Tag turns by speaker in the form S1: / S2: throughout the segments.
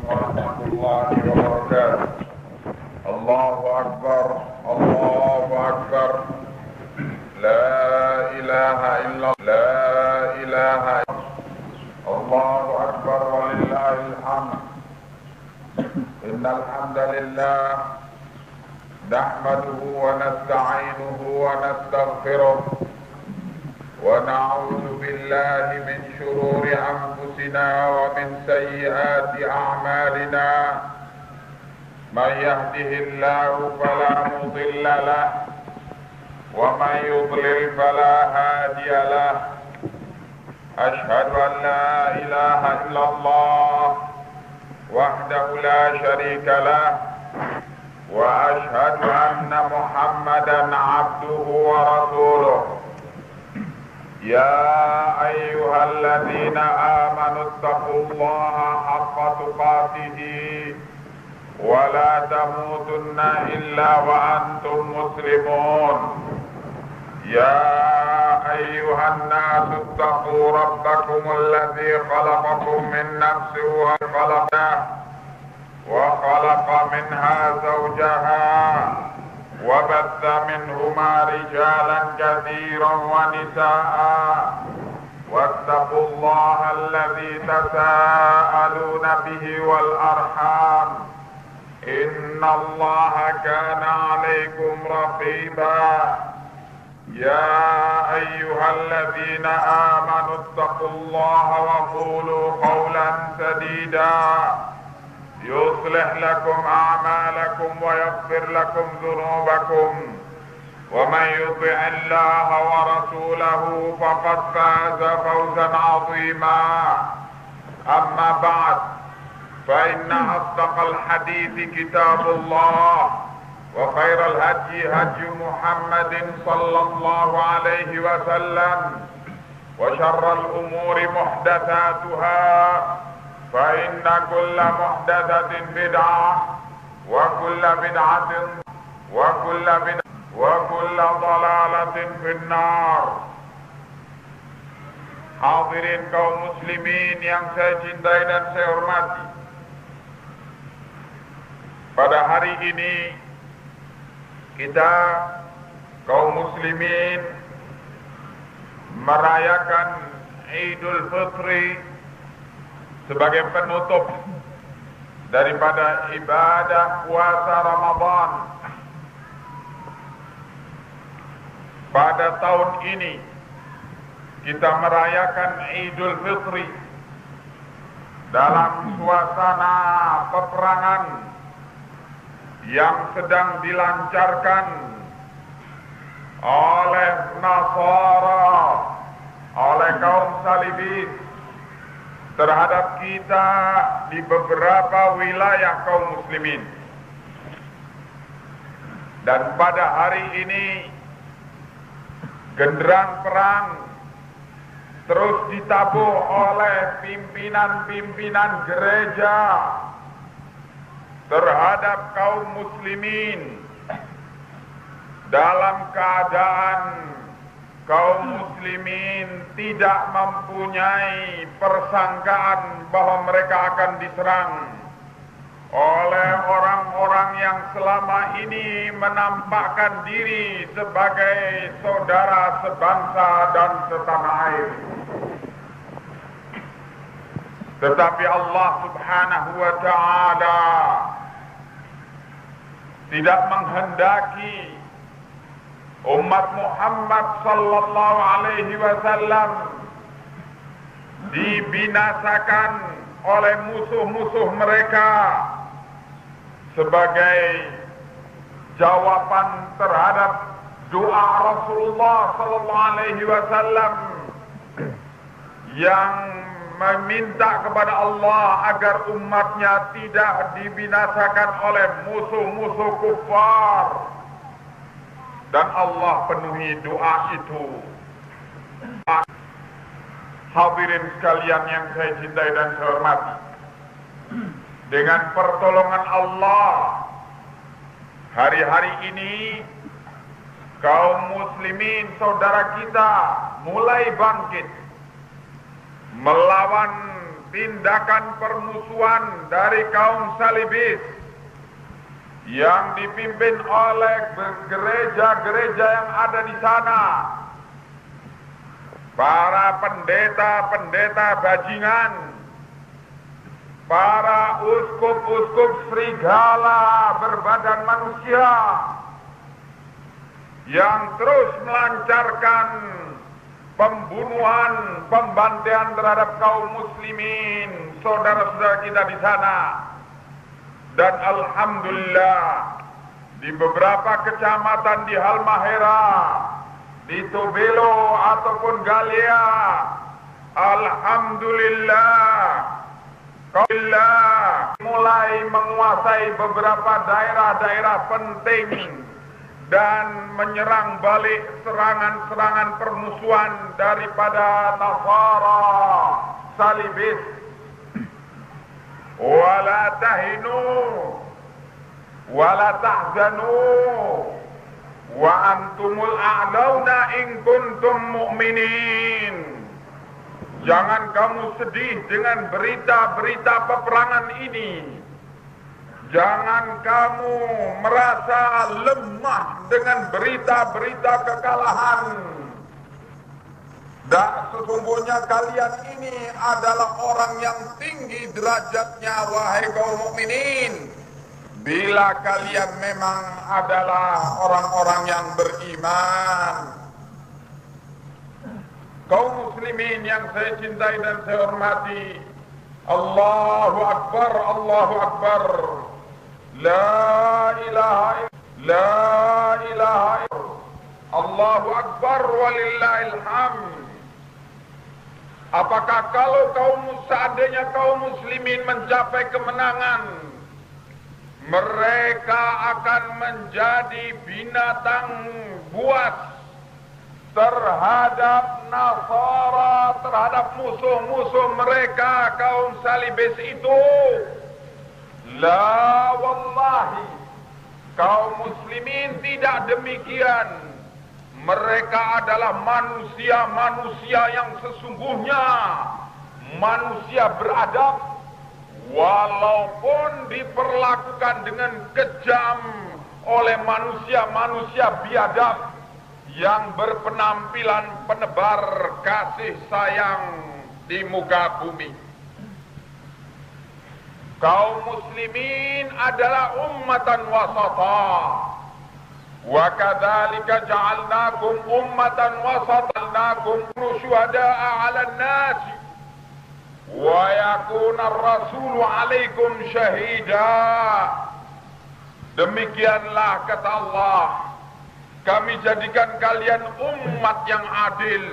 S1: warahmatullahi wabarakatuh. Allahu Akbar, Allahu Akbar. La ilaha illallah, la ilaha illallah. Allahu Akbar walillahil hamd. Innal hamdalillah nahmaduhu wa nasta'inuhu wa nastaghfiruh. ونعوذ بالله من شرور أنفسنا ومن سيئات أعمالنا من يهده الله فلا مضل له ومن يضلل فلا هادي له أشهد أن لا إله إلا الله وحده لا شريك له وأشهد أن محمدا عبده ورسوله يا أيها الذين آمنوا اتقوا الله حق تقاته ولا تموتن إلا وأنتم مسلمون يا أيها الناس اتقوا ربكم الذي خلقكم من نفس واحدة وخلق منها زوجها وبث منهما رجالا كثيرا ونساء واتقوا الله الذي تساءلون به والأرحام إن الله كان عليكم رقيبا يا أيها الذين آمنوا اتقوا الله وقولوا قولا سديدا يصلح لكم أعمالكم ويغفر لكم ذنوبكم ومن يطع الله ورسوله فقد فاز فوزا عظيما أما بعد فإن أصدق الحديث كتاب الله وخير الهدي هدي محمد صلى الله عليه وسلم وشر الأمور محدثاتها فإن كل محدثة بدعة وكل بدعة وكل ضلالة في النار. Hadirin kaum muslimin yang saya cintai dan saya hormati, pada hari ini kita kaum muslimin merayakan Idul Fitri sebagai penutup daripada ibadah puasa Ramadan. Pada tahun ini kita merayakan Idul Fitri dalam suasana peperangan yang sedang dilancarkan oleh Nasara, oleh kaum Salibis terhadap kita di beberapa wilayah kaum muslimin. Dan pada hari ini genderang perang terus ditabuh oleh pimpinan-pimpinan gereja terhadap kaum muslimin dalam keadaan kaum muslimin tidak mempunyai persangkaan bahwa mereka akan diserang oleh orang-orang yang selama ini menampakkan diri sebagai saudara sebangsa dan setanah air. Tetapi Allah Subhanahu wa ta'ala tidak menghendaki umat Muhammad sallallahu alaihi wasallam dibinasakan oleh musuh-musuh mereka sebagai jawaban terhadap doa Rasulullah sallallahu alaihi wasallam yang meminta kepada Allah agar umatnya tidak dibinasakan oleh musuh-musuh kufar. Dan Allah penuhi doa itu. Hadirin sekalian yang saya cintai dan saya hormati, dengan pertolongan Allah, hari-hari ini kaum muslimin saudara kita mulai bangkit melawan tindakan permusuhan dari kaum salibis yang dipimpin oleh gereja-gereja yang ada di sana, para pendeta-pendeta bajingan, para uskup-uskup serigala berbadan manusia yang terus melancarkan pembunuhan, pembantaian terhadap kaum muslimin, saudara-saudara kita di sana. Dan alhamdulillah di beberapa kecamatan di Halmahera, di Tobelo ataupun Galea, alhamdulillah mulai menguasai beberapa daerah-daerah penting dan menyerang balik serangan-serangan permusuhan daripada Nasara salibis. Wala tahinu wala tahzanu wa antumul a'launa in kuntum mu'minin. Jangan kamu sedih dengan berita-berita peperangan ini. Jangan kamu merasa lemah dengan berita-berita kekalahan. Dan sesungguhnya kalian ini adalah orang yang tinggi derajatnya, wahai kaum mukminin. Bila kalian memang adalah orang-orang yang beriman. Kaum muslimin yang saya cintai dan saya hormati, Allahu Akbar, Allahu Akbar. La ilaha illallah, Allahu Akbar walillahil hamd. Apakah kalau seandainya kaum muslimin mencapai kemenangan, mereka akan menjadi binatang buas terhadap Nasara, terhadap musuh-musuh mereka kaum salibis itu? La wallahi, kaum muslimin tidak demikian. Mereka adalah manusia-manusia yang sesungguhnya manusia beradab, walaupun diperlakukan dengan kejam oleh manusia-manusia biadab yang berpenampilan penebar kasih sayang di muka bumi. Kaum muslimin adalah ummatan wasata. Wa kadzalika ja'alnakum ummatan wasatan syuhada'a 'alan nas wa yakuna ar-rasulu 'alaikum syahida. Demikianlah kata Allah, kami jadikan kalian umat yang adil,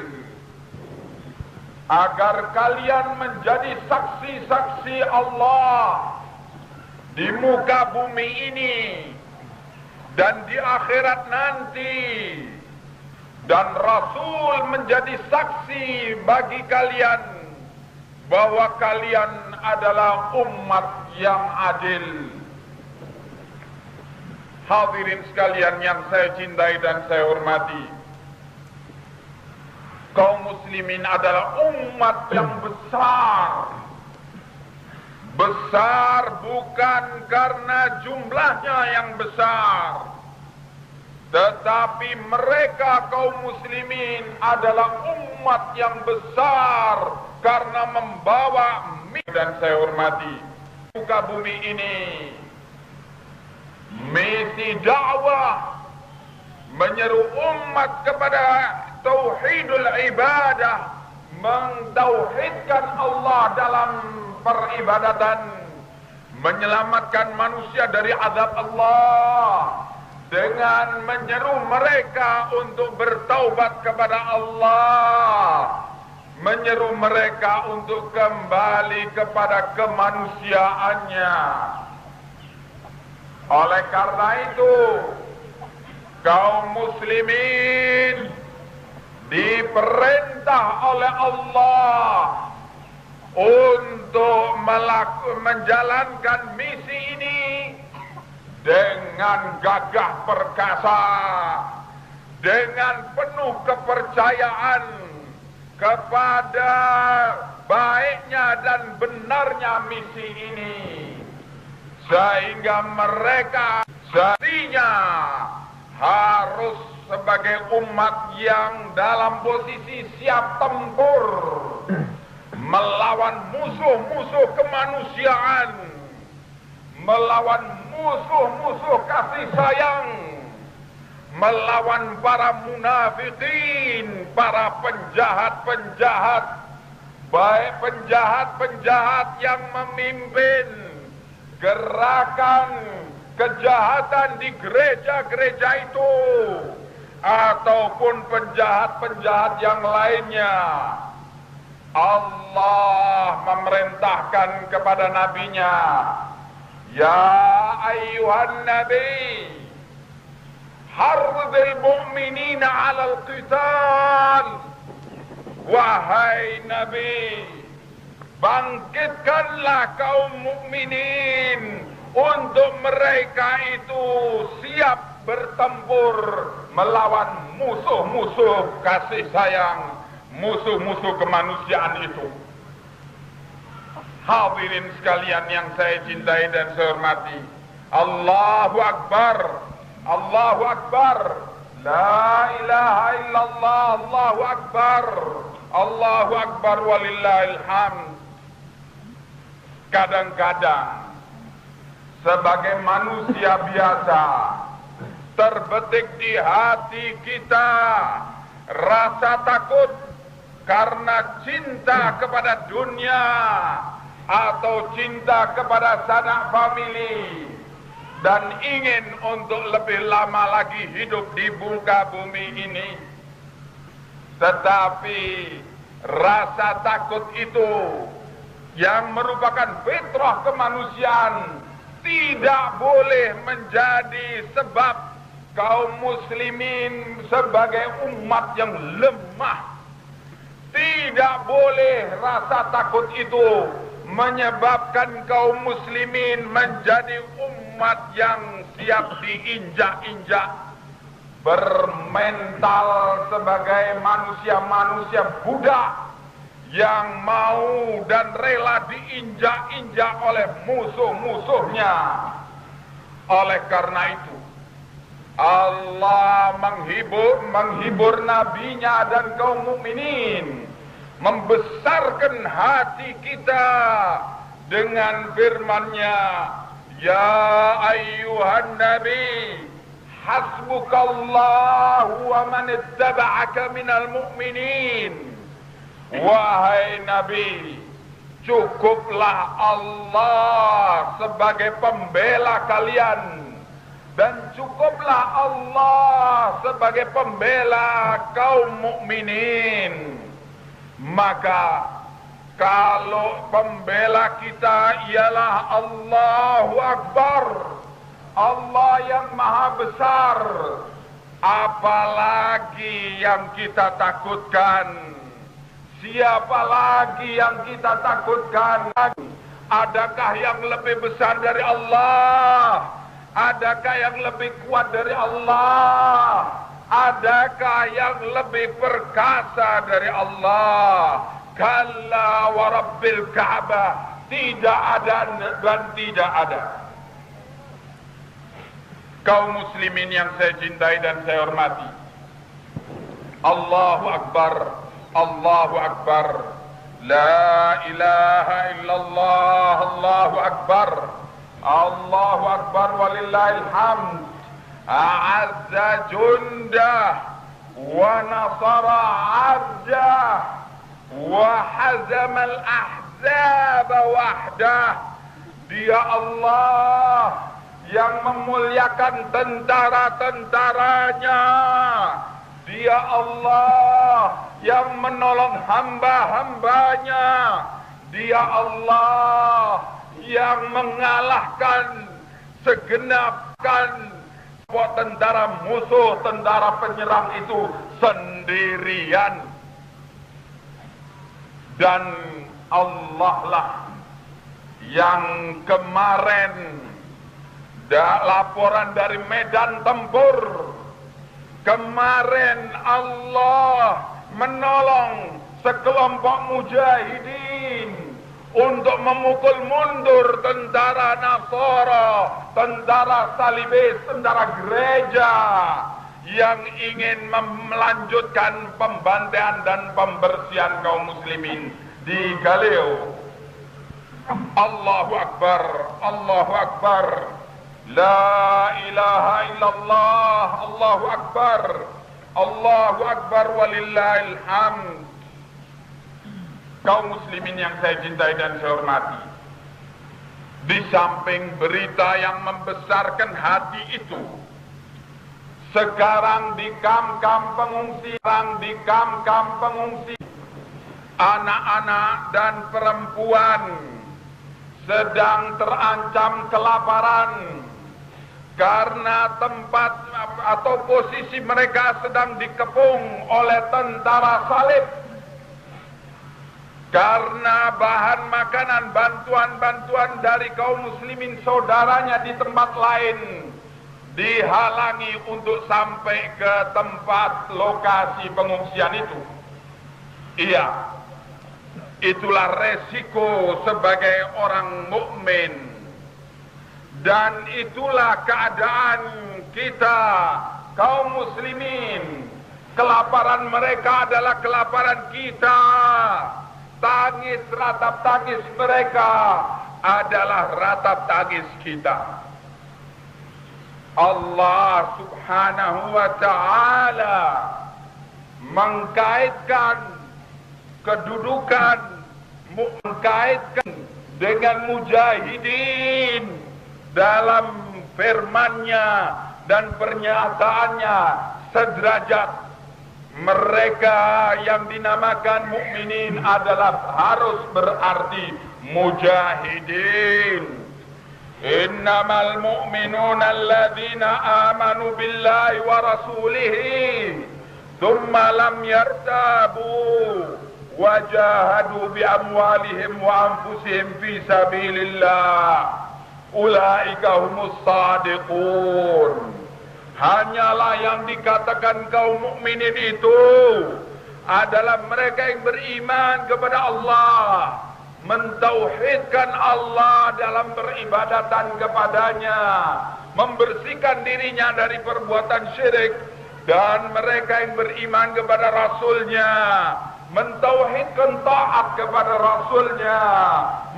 S1: agar kalian menjadi saksi-saksi Allah di muka bumi ini dan di akhirat nanti, dan Rasul menjadi saksi bagi kalian bahwa kalian adalah umat yang adil. Hadirin sekalian yang saya cintai dan saya hormati, kaum muslimin adalah umat yang besar. Besar bukan karena jumlahnya yang besar, tetapi mereka kaum muslimin adalah umat yang besar karena membawa dan saya hormati muka bumi ini misi dakwah, menyeru umat kepada tauhidul ibadah, mentauhidkan Allah dalam peribadatan, menyelamatkan manusia dari azab Allah dengan menyeru mereka untuk bertaubat kepada Allah, menyeru mereka untuk kembali kepada kemanusiaannya. Oleh karena itu, kaum muslimin diperintah oleh Allah untuk menjalankan misi ini dengan gagah perkasa, dengan penuh kepercayaan kepada baiknya dan benarnya misi ini, sehingga mereka seharinya harus sebagai umat yang dalam posisi siap tempur melawan musuh-musuh kemanusiaan, melawan musuh-musuh kasih sayang, melawan para munafikin, para penjahat-penjahat, baik penjahat-penjahat yang memimpin gerakan kejahatan di gereja-gereja itu, ataupun penjahat-penjahat yang lainnya. Allah memerintahkan kepada nabinya, ya ayyuhan nabi, hardil mu'minina 'alal qital. Wahai nabi, bangkitkanlah kaum mukminin untuk mereka itu siap bertempur melawan musuh-musuh kasih sayang, musuh-musuh kemanusiaan itu. Hadirin sekalian yang saya cintai dan saya hormati, Allahu Akbar, Allahu Akbar, la ilaha illallah, Allahu Akbar, Allahu Akbar walillahil hamd. Kadang-kadang sebagai manusia biasa terbetik di hati kita rasa takut karena cinta kepada dunia atau cinta kepada sanak famili, dan ingin untuk lebih lama lagi hidup di muka bumi ini. Tetapi rasa takut itu yang merupakan fitrah kemanusiaan tidak boleh menjadi sebab kaum muslimin sebagai umat yang lemah. Tidak boleh rasa takut itu menyebabkan kaum muslimin menjadi umat yang siap diinjak-injak, bermental sebagai manusia-manusia budak yang mau dan rela diinjak-injak oleh musuh-musuhnya. Oleh karena itu, Allah menghibur nabinya dan kaum mukminin, membesarkan hati kita dengan firman-Nya, ya ayyuhan nabi, hasbukallahu wa man ittaba'aka minal mu'minin. Wahai nabi, cukuplah Allah sebagai pembela kalian, dan cukuplah Allah sebagai pembela kaum mukminin. Maka kalau pembela kita ialah Allahu Akbar, Allah yang maha besar, apalagi yang kita takutkan? Siapa lagi yang kita takutkan? Adakah yang lebih besar dari Allah? Adakah yang lebih kuat dari Allah? Adakah yang lebih perkasa dari Allah? Kalla wa rabbil Ka'bah, tidak ada dan tidak ada. Kaum muslimin yang saya cintai dan saya hormati, Allahu Akbar, Allahu Akbar, la ilaha illallah, Allahu Akbar, Allahu Akbar walillahil hamd. A'azza jundah wa nasara 'abdah wa hazamal ahzab wahdah. Dia Allah yang memuliakan tentara-tentaranya. Dia Allah yang menolong hamba-hambanya. Dia Allah yang mengalahkan segenapkan tentara musuh, tentara penyerang itu sendirian. Dan Allah lah yang kemarin laporan dari medan tempur, kemarin Allah menolong sekelompok mujahidin Palestina untuk memukul mundur tentara Nasara, tentara Salibis, tentara gereja yang ingin melanjutkan pembantaian dan pembersihan kaum muslimin di Galileo. Allahu Akbar, Allahu Akbar, La ilaha illallah, Allahu Akbar, Allahu Akbar walillahil hamd. Kaum muslimin yang saya cintai dan saya hormati, di samping berita yang membesarkan hati itu, sekarang di kamp-kamp pengungsi, anak-anak dan perempuan sedang terancam kelaparan karena tempat atau posisi mereka sedang dikepung oleh tentara salib. Karena bahan makanan, bantuan-bantuan dari kaum muslimin saudaranya di tempat lain dihalangi untuk sampai ke tempat lokasi pengungsian itu. Iya, itulah resiko sebagai orang mukmin, dan itulah keadaan kita kaum muslimin. Kelaparan mereka adalah kelaparan kita. Tangis ratap tangis mereka adalah ratap tangis kita. Allah Subhanahu wa ta'ala mengkaitkan kedudukan, mengkaitkan dengan mujahidin dalam firman-Nya dan pernyataannya sederajat. Mereka yang dinamakan mukminin adalah harus berarti mujahidin. Innamal mu'minuna alladzina amanu billahi wa rasulihi thumma lam yartabu wa jahadu bi amwalihim wa anfusihim fi sabilillah ulaika humus shadiqun. Hanyalah yang dikatakan kaum mukminin itu adalah mereka yang beriman kepada Allah, mentauhidkan Allah dalam beribadatan kepadanya, membersihkan dirinya dari perbuatan syirik, dan mereka yang beriman kepada Rasulnya, mentauhidkan taat kepada Rasulnya,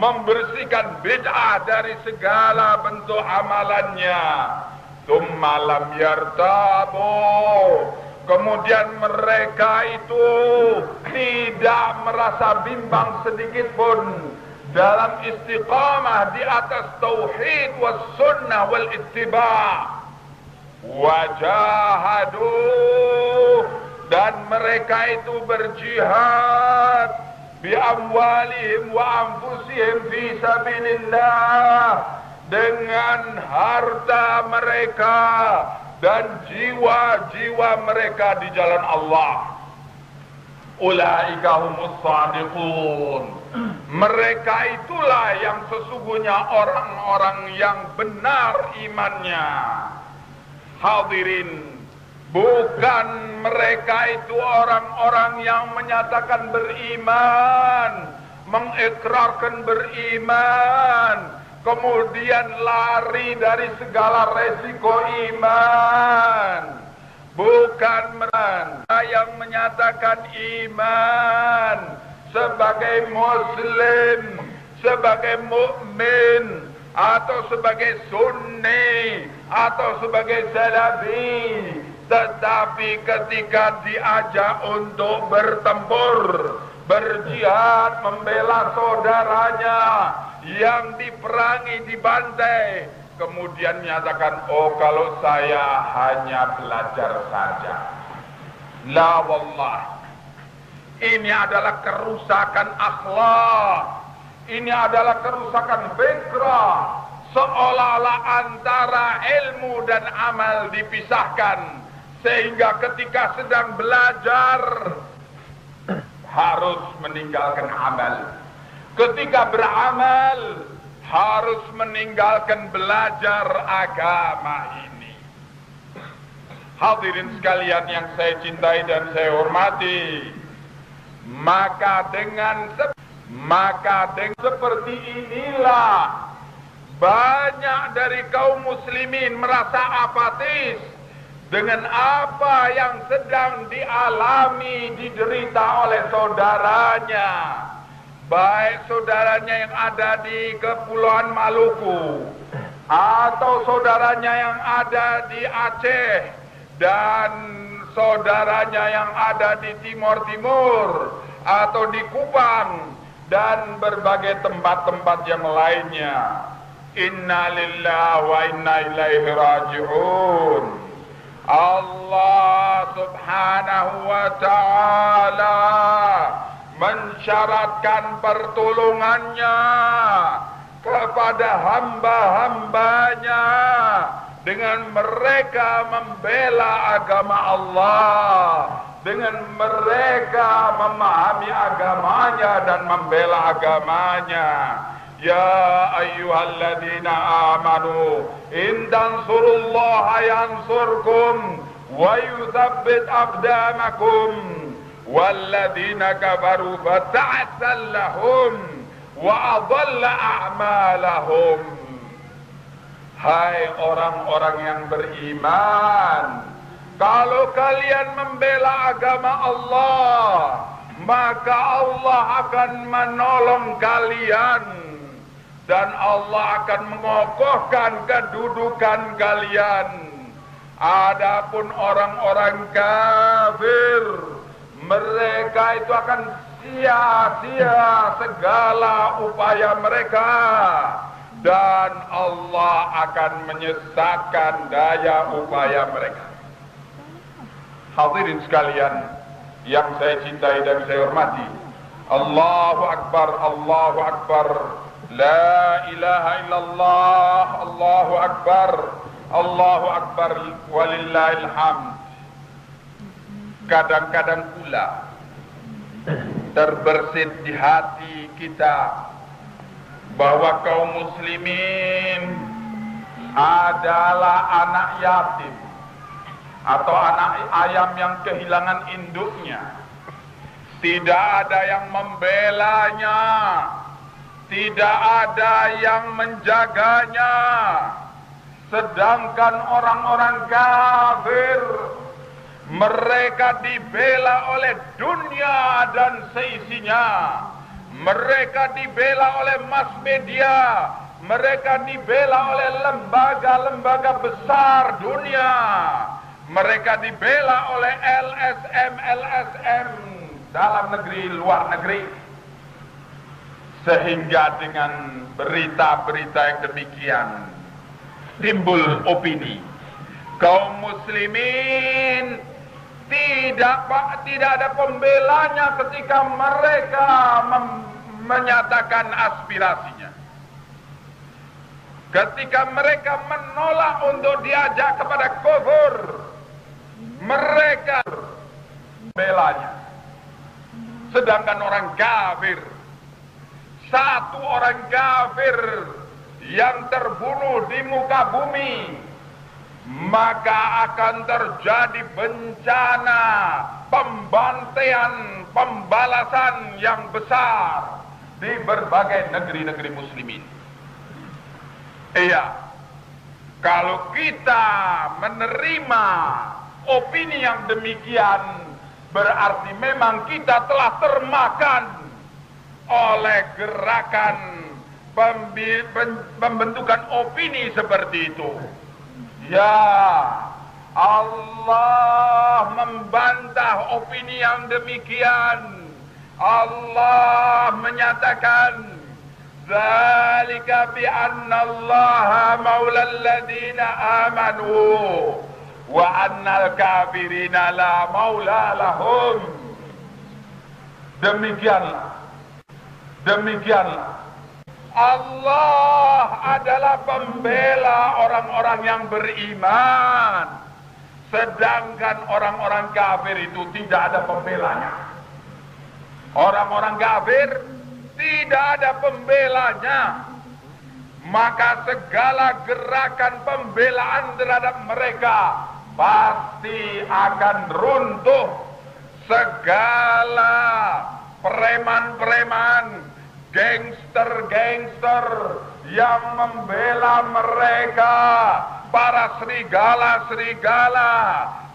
S1: membersihkan bid'ah dari segala bentuk amalannya. Tsumma lam yartabu, kemudian mereka itu tidak merasa bimbang sedikit pun dalam istiqamah di atas tauhid was sunnah wal ittiba'. Wajahadu, dan mereka itu berjihad bi amwalihim wa anfusihim fi sabilillah, dengan harta mereka dan jiwa-jiwa mereka di jalan Allah. Ulaika humus shadiqun. Mereka itulah yang sesungguhnya orang-orang yang benar imannya. Hadirin, bukan mereka itu orang-orang yang menyatakan beriman, mengikrarkan beriman, kemudian lari dari segala resiko iman. Bukan mereka yang menyatakan iman sebagai muslim, sebagai mukmin, atau sebagai sunni, atau sebagai salafi, tetapi ketika diajak untuk bertempur, berjihad, membela saudaranya yang diperangi, dibantai, kemudian menyatakan, oh kalau saya hanya belajar saja. La wallah, ini adalah kerusakan akhlak, ini adalah kerusakan fikrah, seolah-olah antara ilmu dan amal dipisahkan, sehingga ketika sedang belajar harus meninggalkan amal, ketika beramal harus meninggalkan belajar agama ini. Hadirin sekalian yang saya cintai dan saya hormati, maka dengan Maka dengan seperti inilah banyak dari kaum muslimin merasa apatis dengan apa yang sedang dialami, diderita oleh saudaranya, baik saudaranya yang ada di Kepulauan Maluku atau saudaranya yang ada di Aceh dan saudaranya yang ada di Timur Timur atau di Kupang dan berbagai tempat-tempat yang lainnya. Inna lillahi wa inna ilaihi raji'un. Allah subhanahu wa ta'ala mensyaratkan pertolongannya kepada hamba-hambanya dengan mereka membela agama Allah, dengan mereka memahami agamanya dan membela agamanya. Ya ayyuhalladzina amanu in tansurullaha yansurkum wa yuthabbit aqdamakum walladzina kafaru fata'sal lahum wa adalla a'malahum. Hai orang-orang yang beriman, kalau kalian membela agama Allah, maka Allah akan menolong kalian dan Allah akan mengokohkan kedudukan kalian. Adapun orang-orang kafir, mereka itu akan sia-sia segala upaya mereka dan Allah akan menyesatkan daya upaya mereka. Hadirin sekalian yang saya cintai dan saya hormati, Allahu Akbar, Allahu Akbar, la ilaha illallah, Allahu Akbar, Allahu Akbar, walillahil hamd. Kadang-kadang pula terbersit di hati kita bahwa kaum muslimin adalah anak yatim atau anak ayam yang kehilangan induknya. Tidak ada yang membelanya, tidak ada yang menjaganya. Sedangkan orang-orang kafir, mereka dibela oleh dunia dan seisinya. Mereka dibela oleh mass media, mereka dibela oleh lembaga-lembaga besar dunia, mereka dibela oleh LSM dalam negeri, luar negeri. Sehingga dengan berita-berita yang demikian timbul opini kaum muslimin tidak ada pembelanya ketika mereka menyatakan aspirasinya. Ketika mereka menolak untuk diajak kepada kufur, mereka membelanya. Sedangkan orang kafir, satu orang kafir yang terbunuh di muka bumi, maka akan terjadi bencana pembantaian, pembalasan yang besar di berbagai negeri-negeri muslimin. Iya, kalau kita menerima opini yang demikian, berarti memang kita telah termakan oleh gerakan pembentukan opini seperti itu. Ya, Allah membantah opini yang demikian. Allah menyatakan, "Dzalika bi anna Allaha maulal ladzina amanu wa annal kafirina la maula lahum." Demikianlah Allah adalah pembela orang-orang yang beriman, sedangkan orang-orang kafir itu tidak ada pembelanya. Orang-orang kafir tidak ada pembelanya, maka segala gerakan pembelaan terhadap mereka pasti akan runtuh. Segala preman-preman gangster-gangster yang membela mereka, para serigala-serigala,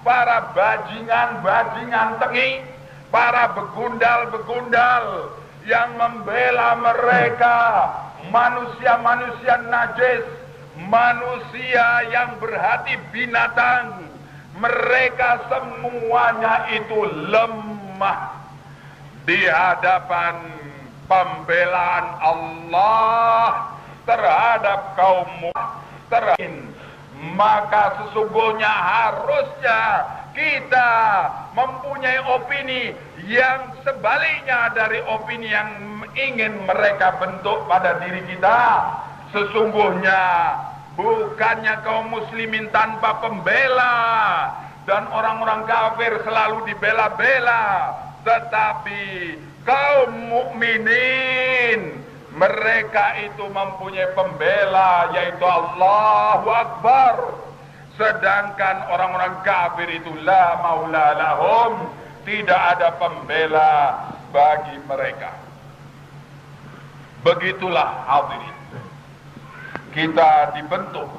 S1: para bajingan-bajingan tengik, para begundal-begundal yang membela mereka, manusia-manusia najis, manusia yang berhati binatang, mereka semuanya itu lemah di hadapan pembelaan Allah terhadap kaum muslimin. Maka sesungguhnya harusnya kita mempunyai opini yang sebaliknya dari opini yang ingin mereka bentuk pada diri kita. Sesungguhnya bukannya kaum muslimin tanpa pembela dan orang-orang kafir selalu dibela-bela, tetapi kaum mukminin mereka itu mempunyai pembela, yaitu Allahu Akbar. Sedangkan orang-orang kafir itu la maula lahum, tidak ada pembela bagi mereka. Begitulah hadirin, kita dibentuk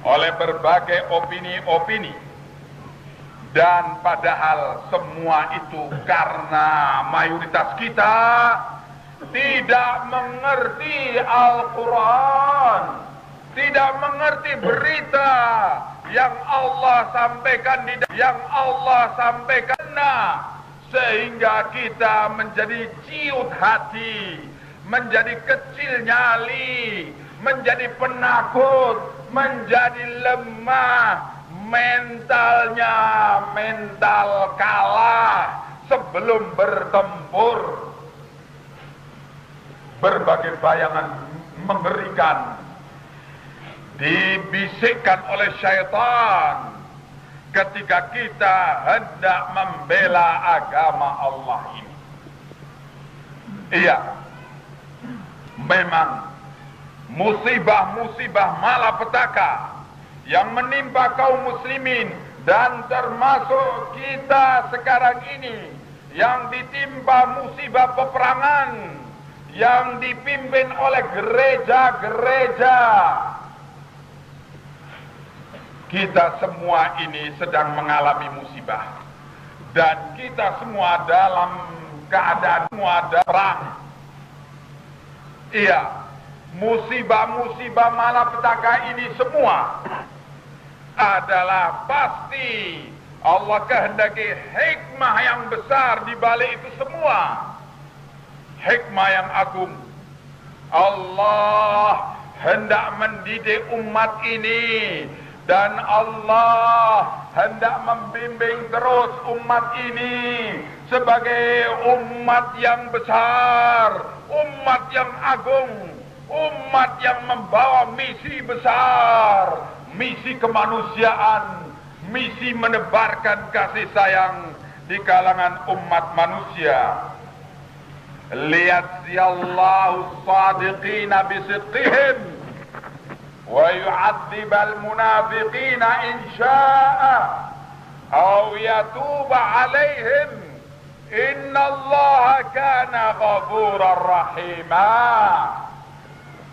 S1: oleh berbagai opini-opini, dan padahal semua itu karena mayoritas kita tidak mengerti Al-Quran, tidak mengerti berita yang Allah sampaikan sehingga kita menjadi ciut hati, menjadi kecil nyali, menjadi penakut, menjadi lemah, mental kalah sebelum bertempur. Berbagai bayangan mengerikan dibisikkan oleh syaitan ketika kita hendak membela agama Allah ini. Iya, memang musibah-musibah malapetaka yang menimpa kaum muslimin, dan termasuk kita sekarang ini yang ditimpa musibah peperangan yang dipimpin oleh gereja-gereja. Kita semua ini sedang mengalami musibah, dan kita semua dalam keadaan semua perang. Iya, musibah-musibah malapetaka ini semua adalah pasti Allah kehendaki hikmah yang besar di balik itu semua. Hikmah yang agung. Allah hendak mendidik umat ini, dan Allah hendak membimbing terus umat ini sebagai umat yang besar, umat yang agung, umat yang membawa misi besar, misi kemanusiaan, misi menebarkan kasih sayang di kalangan umat manusia. Liyajziyallahu as-sadiqina bisidqihim wa yu'adzibal munafiqina in syaa'a aw yatuba 'alaihim innallaha kana ghafurar rahima.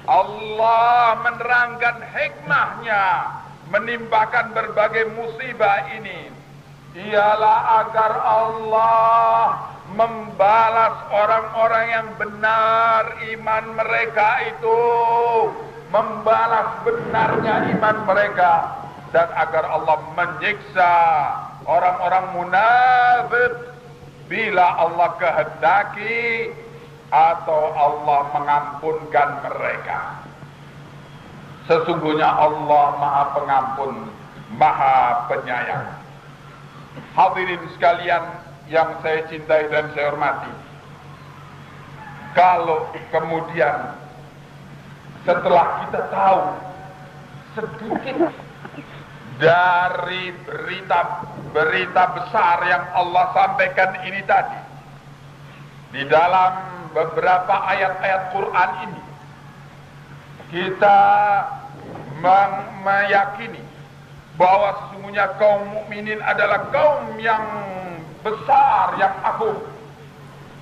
S1: Allah menerangkan hikmahnya menimpakan berbagai musibah ini ialah agar Allah membalas orang-orang yang benar iman mereka itu, membalas benarnya iman mereka, dan agar Allah menyiksa orang-orang munafik bila Allah kehendaki atau Allah mengampunkan mereka. Sesungguhnya Allah Maha Pengampun, Maha Penyayang. Hadirin sekalian yang saya cintai dan saya hormati, kalau kemudian setelah kita tahu sedikit dari berita besar yang Allah sampaikan ini tadi di dalam beberapa ayat-ayat Quran ini, kita meyakini bahwa sesungguhnya kaum mukminin adalah kaum yang besar, yang agung.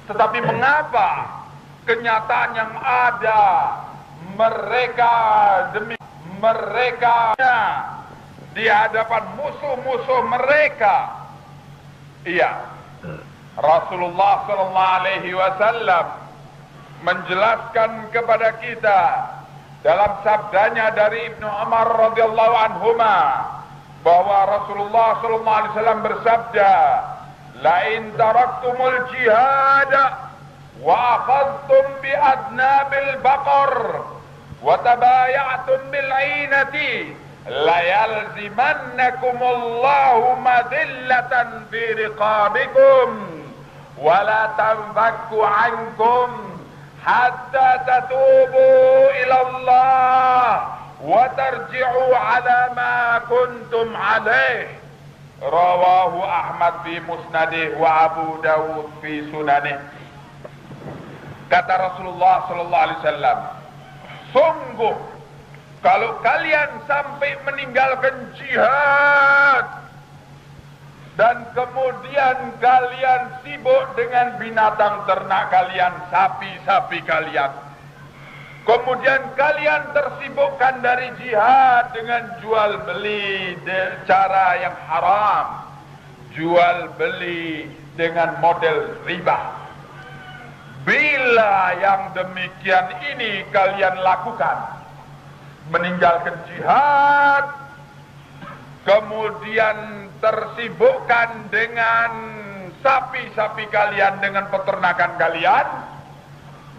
S1: Tetapi mengapa kenyataan yang ada, mereka di hadapan musuh-musuh mereka. Iya, Rasulullah sallallahu alaihi wasallam menjelaskan kepada kita dalam sabdanya dari Ibnu Umar radhiyallahu anhuma bahwa Rasulullah sallallahu alaihi wasallam bersabda, "La in taraktumul jihad wa akhadtum bi adnabil baqar wa tabaya'tum bil 'ainati la yalzimannakumullahu madillatan fi riqabikum wa la tanfakku 'ankum hatta tatubu ila Allah wa tarji'u 'ala ma kuntum 'alaih." Rawahu Ahmad fi musnadih wa Abu Dawud fi sunanih. Kata Rasulullah sallallahu alaihi wasallam, sungguh kalau kalian sampai meninggalkan jihad dan kemudian kalian sibuk dengan binatang ternak kalian, sapi-sapi kalian, kemudian kalian tersibukkan dari jihad dengan jual beli cara yang haram, jual beli dengan model riba. Bila yang demikian ini kalian lakukan, meninggalkan jihad, kemudian tersibukkan dengan sapi-sapi kalian, dengan peternakan kalian,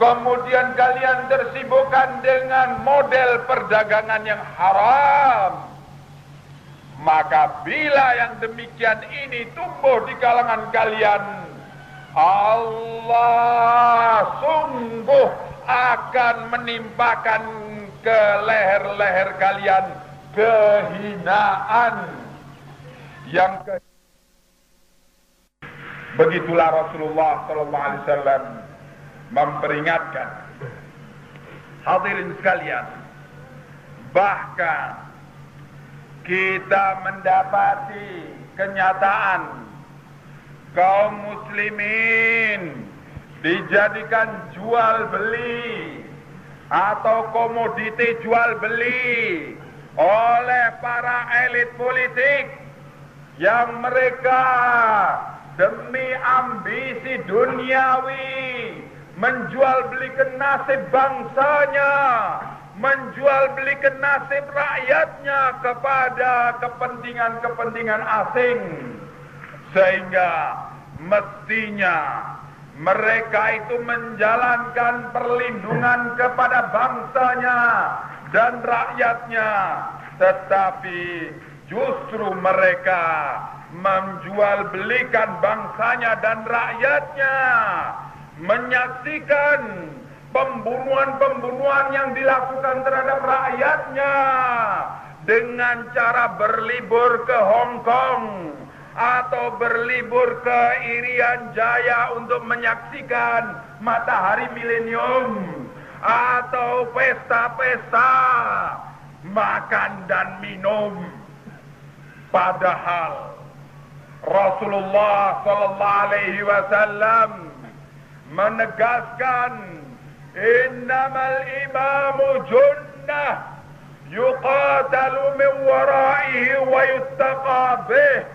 S1: kemudian kalian tersibukkan dengan model perdagangan yang haram, maka bila yang demikian ini tumbuh di kalangan kalian, Allah sungguh akan menimpakan ke leher-leher kalian kehinaan yang begitulah Rasulullah sallallahu alaihi wasallam memperingatkan. Hadirin sekalian, bahkan kita mendapati kenyataan kaum muslimin dijadikan jual beli atau komoditi jual beli oleh para elit politik yang mereka demi ambisi duniawi menjual belikan nasib bangsanya, menjual belikan nasib rakyatnya kepada kepentingan-kepentingan asing, sehingga mestinya mereka itu menjalankan perlindungan kepada bangsanya dan rakyatnya, tetapi justru mereka menjual belikan bangsanya dan rakyatnya, menyaksikan pembunuhan-pembunuhan yang dilakukan terhadap rakyatnya dengan cara berlibur ke Hong Kong atau berlibur ke Irian Jaya untuk menyaksikan matahari milenium, atau pesta-pesta makan dan minum. Padahal Rasulullah sallallahu alaihi wasallam menegaskan, innamal imamu junnah yuqatalu min waraihi wa yuttaqa bih.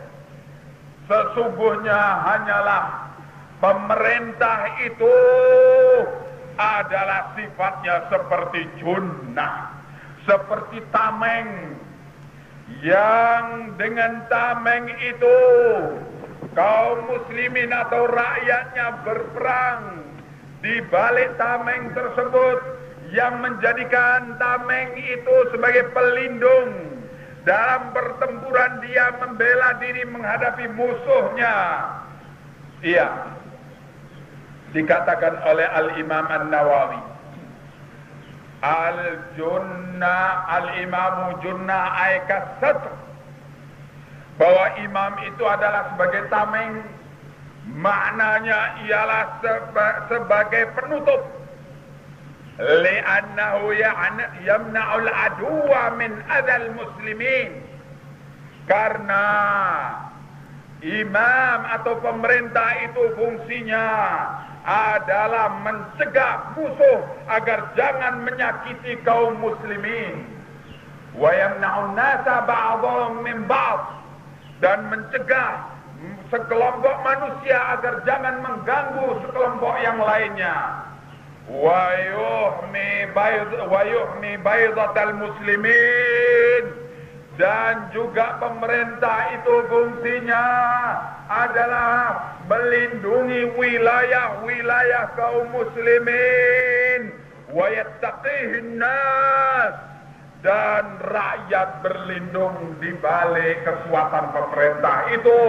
S1: Sesungguhnya hanyalah pemerintah itu adalah sifatnya seperti junnah, seperti tameng, yang dengan tameng itu kaum muslimin atau rakyatnya berperang. Di balik tameng tersebut yang menjadikan tameng itu sebagai pelindung dalam pertempuran, dia membela diri menghadapi musuhnya. Iya, dikatakan oleh Al-Imam An-Nawawi, Al-Imamu Junnah Aikasat, bahwa imam itu adalah sebagai tameng, maknanya ialah sebagai penutup, li'annahu yamna'ul aduwa min adzal muslimin, karena imam atau pemerintah itu fungsinya adalah mencegah musuh agar jangan menyakiti kaum muslimin. Wa yamna'un nasa ba'dhum min ba'd, dan mencegah sekelompok manusia agar jangan mengganggu sekelompok yang lainnya. Wa yuhmi baydatal muslimin, dan juga pemerintah itu fungsinya adalah melindungi wilayah-wilayah kaum muslimin. Wa yattaqihin nas, dan rakyat berlindung di balik kekuatan pemerintah itu.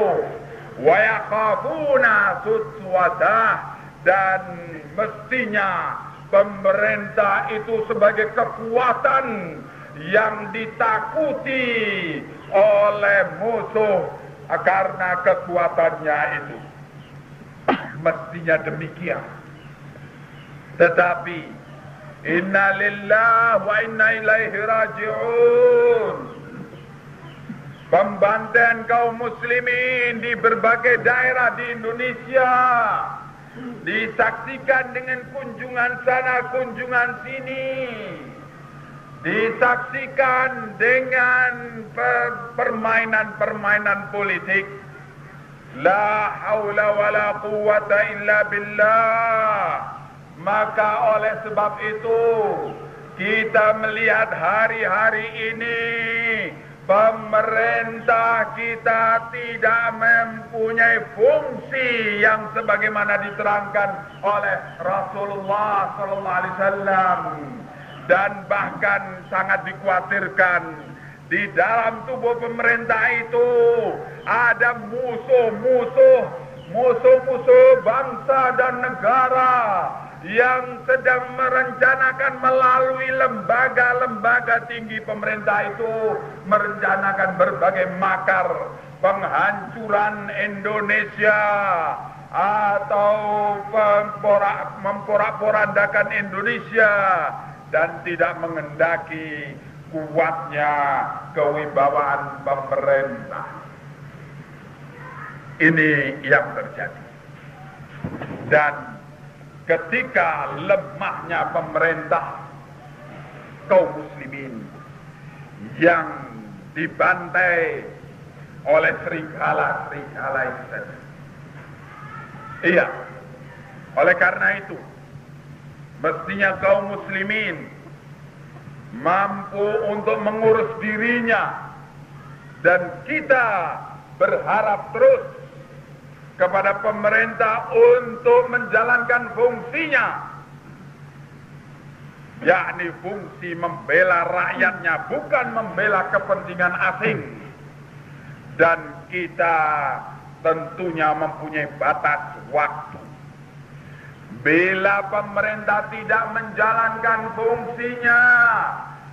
S1: Wa yakhafuna sutwadah, dan mestinya pemerintah itu sebagai kekuatan yang ditakuti oleh musuh karena kekuatannya itu. Mestinya demikian. Tetapi inna lillahi wa inna ilaihi raji'un, pembantaian kaum muslimin di berbagai daerah di Indonesia disaksikan dengan kunjungan sana kunjungan sini, disaksikan dengan permainan-permainan politik. La haula wala quwwata illa billah. Maka oleh sebab itu kita melihat hari-hari ini pemerintah kita tidak mempunyai fungsi yang sebagaimana diterangkan oleh Rasulullah SAW, dan bahkan sangat dikhawatirkan di dalam tubuh pemerintah itu ada musuh-musuh bangsa dan negara yang sedang merencanakan melalui lembaga-lembaga tinggi pemerintah itu merencanakan berbagai makar penghancuran Indonesia atau memporak-porandakan Indonesia, dan tidak mengendaki kuatnya kewibawaan pemerintah. Ini yang terjadi. Dan ketika lemahnya pemerintah, kaum muslimin yang dibantai oleh serigala-serigala itu tadi. Iya, oleh karena itu mestinya kaum muslimin mampu untuk mengurus dirinya, dan kita berharap terus kepada pemerintah untuk menjalankan fungsinya, yakni fungsi membela rakyatnya, bukan membela kepentingan asing. Dan kita tentunya mempunyai batas waktu. Bila pemerintah tidak menjalankan fungsinya,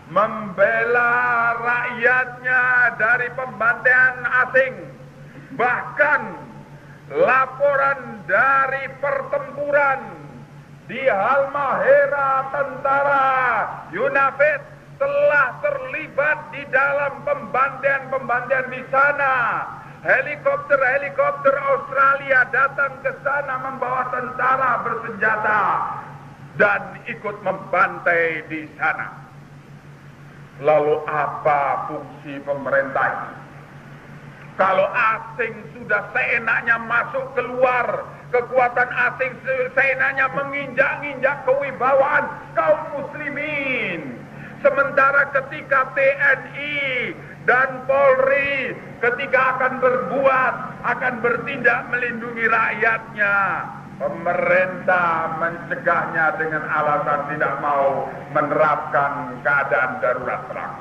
S1: membela rakyatnya dari pembantaian asing, bahkan laporan dari pertempuran di Halmahera, tentara UNAFID telah terlibat di dalam pembantaian di sana. Helikopter Australia datang ke sana membawa tentara bersenjata dan ikut membantai di sana. Lalu apa fungsi pemerintah ini? Kalau asing sudah seenaknya masuk keluar, kekuatan asing seenaknya menginjak-injak kewibawaan kaum muslimin. Sementara ketika TNI dan Polri ketika akan bertindak melindungi rakyatnya, pemerintah mencegahnya dengan alasan tidak mau menerapkan keadaan darurat perang.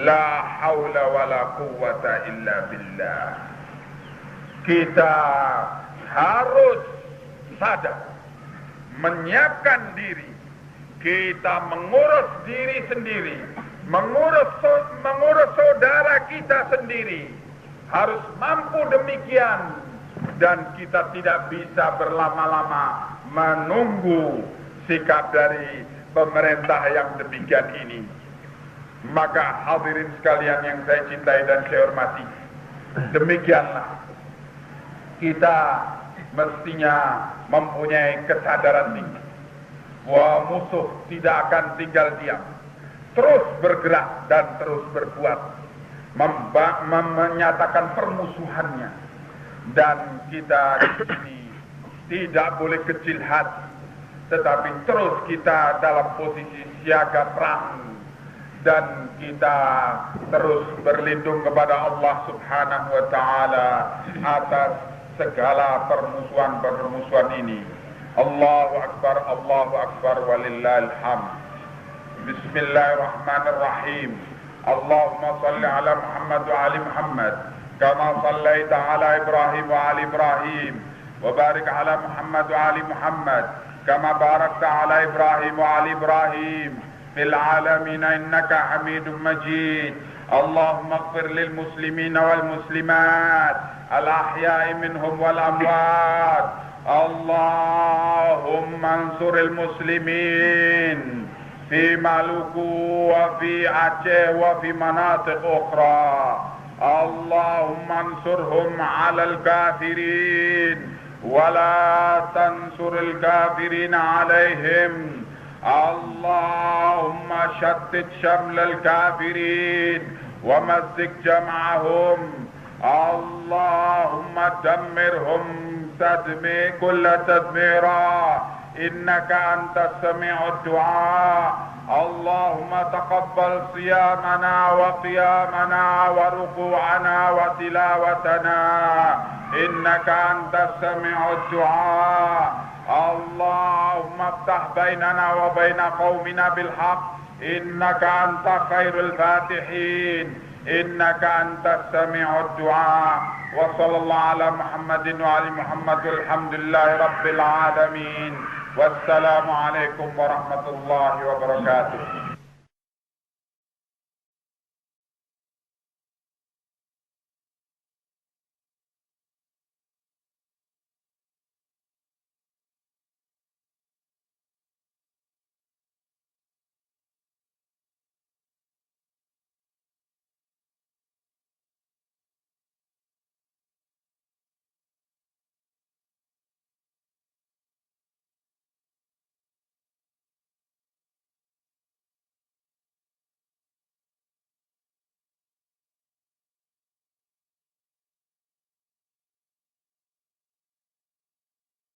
S1: La haula wala quwwata illa billah. Kita harus sadar, menyiapkan diri, kita mengurus diri sendiri, mengurus saudara kita sendiri, harus mampu demikian. Dan kita tidak bisa berlama-lama menunggu sikap dari pemerintah yang demikian ini. Maka hadirin sekalian yang saya cintai dan saya hormati, demikianlah kita mestinya mempunyai kesadaran tinggi bahwa musuh tidak akan tinggal diam, terus bergerak dan terus berbuat, menyatakan permusuhannya. Dan kita di sini tidak boleh kecil hati, tetapi terus kita dalam posisi siaga perang, dan kita terus berlindung kepada Allah Subhanahu wa Ta'ala atas segala permusuhan ini. Allahu Akbar walillahil hamd. Bismillahirrahmanirrahim. Allahumma salli ala Muhammad wa ali Muhammad kama sallaita ala Ibrahim wa ali Ibrahim, wa barik ala Muhammad wa ali Muhammad kama barakta ala Ibrahim wa ali Ibrahim fil alamin innaka Hamidum Majid. Allahumma ighfir lil muslimin wal muslimat al ahya'i minhum wal amwat. Allahumma ansuril muslimin fi Maluku wa fi Aceh wa fi manatiq ukhra. Allahumma ansurhum 'alal kafirin wa la tansuril kafirin 'alaihim. Allahumma shattit shamlal kafirin wa mazzik jam'ahum. Allahumma dammirhum كل تدميرا إنك أنت السميع الدعاء. اللهم تقبل صيامنا وقيامنا وركوعنا وتلاوتنا إنك أنت السميع الدعاء. اللهم افتح بيننا وبين قومنا بالحق إنك أنت خير الفاتحين إنك أنت السميع الدعاء. وصلى الله على محمد وعلى محمد والحمد لله رب العالمين. والسلام عليكم ورحمة الله وبركاته.